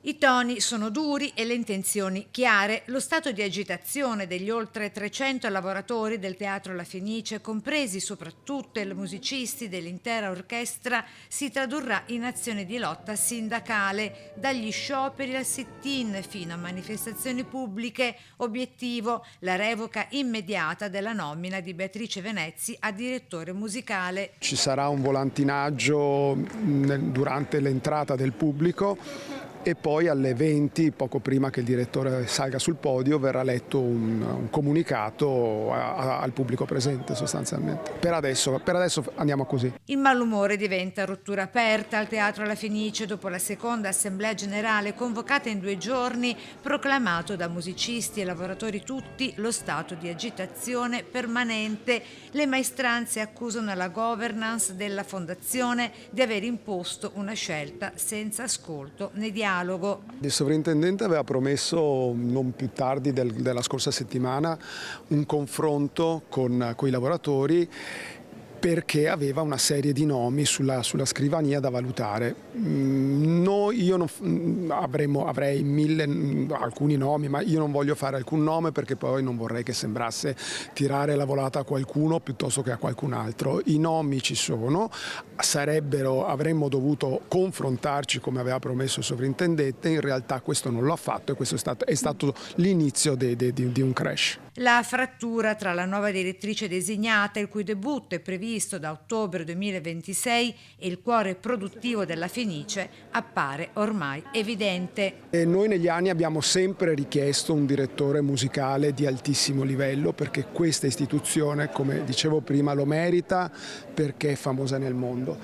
I toni sono duri e le intenzioni chiare. Lo stato di agitazione degli oltre 300 lavoratori del Teatro La Fenice, compresi soprattutto i musicisti dell'intera orchestra, si tradurrà in azione di lotta sindacale, dagli scioperi al sit-in fino a manifestazioni pubbliche. Obiettivo: la revoca immediata della nomina di Beatrice Venezzi a direttore musicale. Ci sarà un volantinaggio durante l'entrata del pubblico e poi alle 20, poco prima che il direttore salga sul podio, verrà letto un comunicato al pubblico presente sostanzialmente. Per adesso andiamo così. Il malumore diventa rottura aperta al Teatro La Fenice dopo la seconda assemblea generale convocata in 2 giorni, proclamato da musicisti e lavoratori tutti lo stato di agitazione permanente. Le maestranze accusano la governance della fondazione di aver imposto una scelta senza ascolto né dialogo. Il sovrintendente aveva promesso non più tardi della scorsa settimana un confronto con i lavoratori, perché aveva una serie di nomi sulla scrivania da valutare. Avrei alcuni nomi, ma io non voglio fare alcun nome perché poi non vorrei che sembrasse tirare la volata a qualcuno piuttosto che a qualcun altro. I nomi ci sono, avremmo dovuto confrontarci come aveva promesso il sovrintendente, in realtà questo non l'ha fatto e questo è stato l'inizio di un crash. La frattura tra la nuova direttrice designata, il cui debutto è previsto da ottobre 2026, e il cuore produttivo della Fenice appare ormai evidente. E noi negli anni abbiamo sempre richiesto un direttore musicale di altissimo livello, perché questa istituzione, come dicevo prima, lo merita perché è famosa nel mondo.